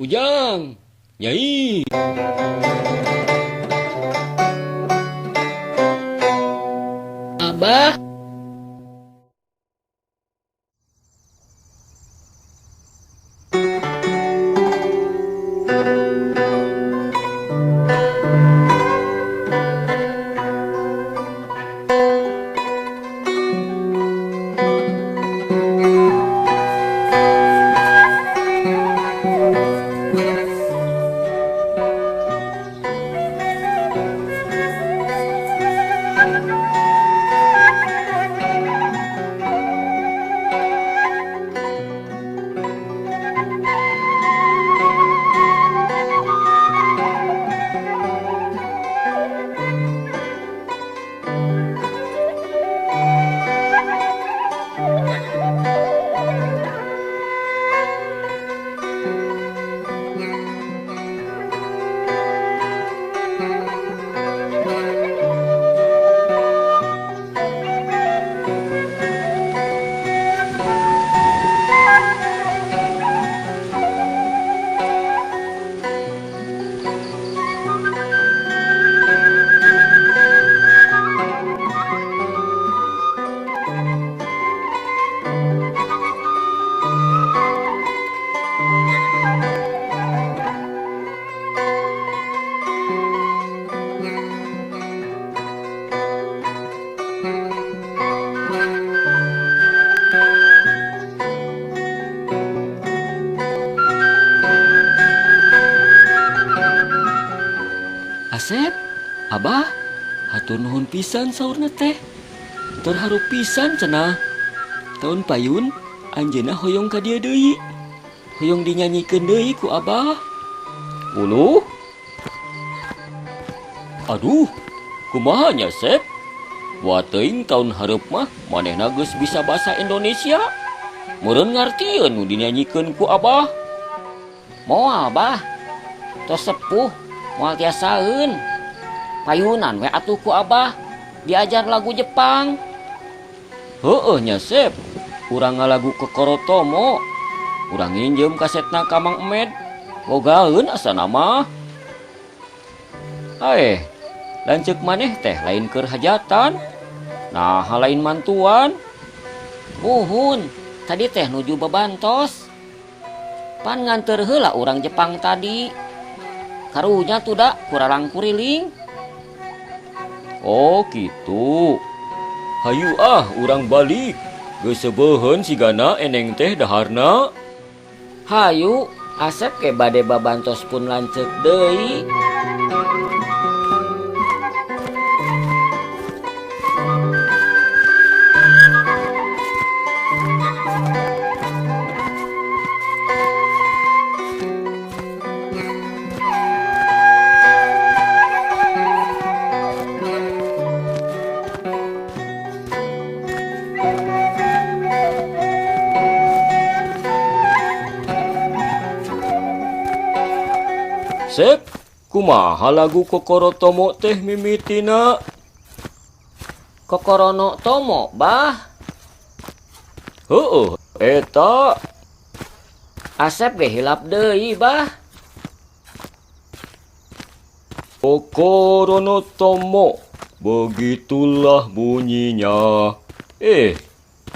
Ujang, Nyai. Abah, Asep, Abah, hatur nuhun pisan saurna teh. Terharu pisan cenah. Tahun payun, anjeunna hoyong ka dieu deui. Hoyong dinyanyikeun deui ku Abah. Uluh. Aduh, kumaha nya, Sep? Wateing tahun hareup mah manehna geus bisa bahasa Indonesia. Meureun ngartieun nu dinyanyikeun ku Abah. moal Abah, tos sepuh, moal tiasaeun. Payunan we atuh ku Abah, diajar lagu Jepang. Heueuh nya, Sep. Urang ngalagu Kokorotomo. Urang nginjem kasetna ka Mang Emed. Bogaeun asana mah. Lanceuk maneh teh lain keur hajatan. Nah, lain mantuan. Muhun, tadi teh nuju babantos. Pan nganter heula urang Jepang tadi. Karunya tuh da kuralang kuriling. Oh gitu. Hayu urang balik. Geus sebeuheun sigana eneng teh daharna. Hayu, Asep ke bade babantos pun lanceuk deui. Sep, kumaha lagu Kokorotomo teh mimitina? Kokorono Tomo, Bah. Heueuh, eta. Asep ge hilap deui, Bah. Kokoronotomo, begitulah bunyinya.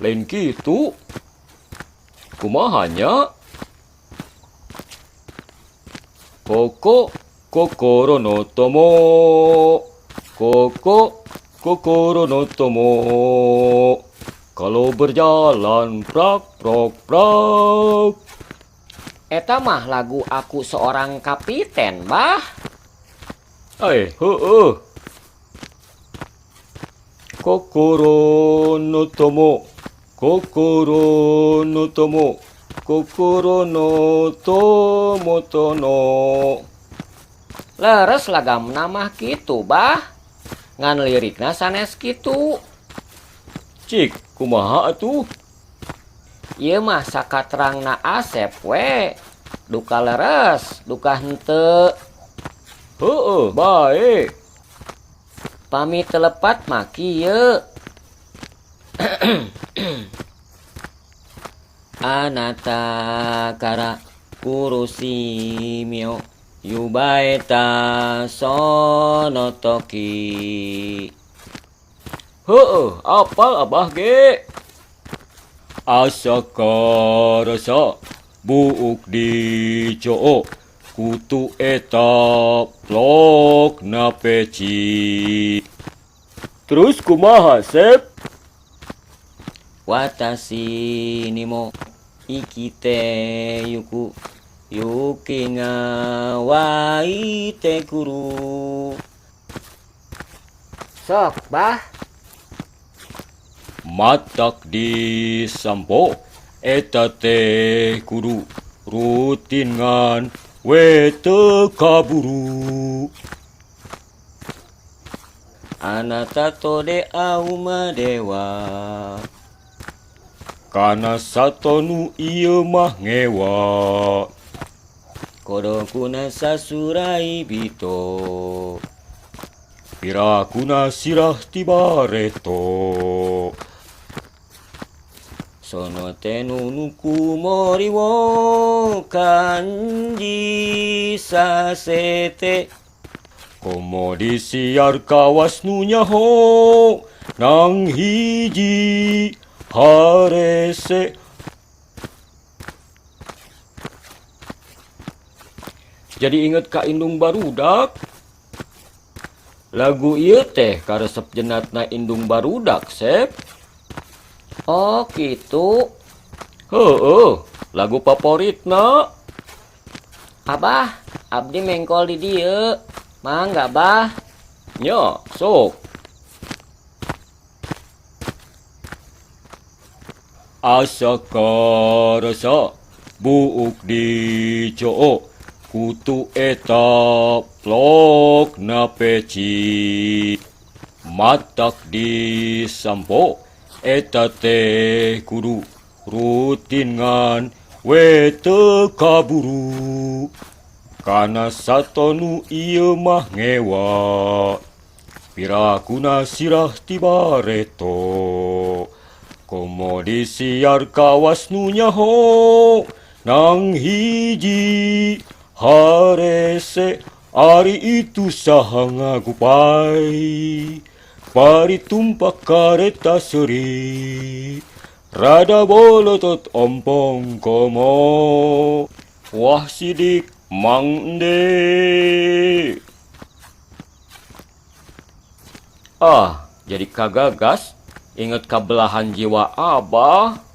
Lain gitu. Kumahanya? Kokoronotomo. Kokoronotomo. Kalau berjalan prak prok prak. Eta mah lagu Aku Seorang Kapiten, Bah. Heueuh. Kokoronotomo. Kokoronotomo. Kokoronotomo tono. Leres lagamna mah kitu, Bah. Ngan lirikna sanes kitu. Cik, kumaha atuh? Ieu mah sakaterangna Asep we. Duka leres, duka henteu. Heueuh, bae. Pami telepat mah kieu. Anata kara kurusi mio yubaeta sonotoki. Heueuh, apal Abah ge? Asaka rasa buuk di coo kutu eta plok na peci. Terus kumaha, Sep? Watashi nimo ikite yuku yuki nga waite kuru. Sok, Bah. Matak di sampo eta teh kudu rutin ngan we teu kaburu. Anata tode auma dewa. Kana satonu ieu mah ngewa. Kodokuna sasurai bito. Pirakuna sirah tibareto. Sono tenu nuku moriwo kanji sasete. Komo disiar kawas nu nyaho nang hiji harese. Jadi inget ka indung barudak. Lagu ieu teh karesep jenatna indung barudak, Sep. Oh gitu. Heueuh, lagu favoritna. Abah, abdi mengkol di dieu. Mangga, Bah. Nya, sok. Asaka rasa buuk di coo kutu eta plok na peci. Matak di sampo eta teh kudu rutin ngan we teu kaburu. Kana satonu ieu mah ngewa. Pirakuna sirah tibareto. Komo disiar kawas nu nyaho nang hiji harese. Ari itu saha ngagupai pari tumpak kareta seri. Rada bolotot ompong komo. Wah sidik Mang Ende. Ah, jadi kagagas inget kabelahan jiwa Abah.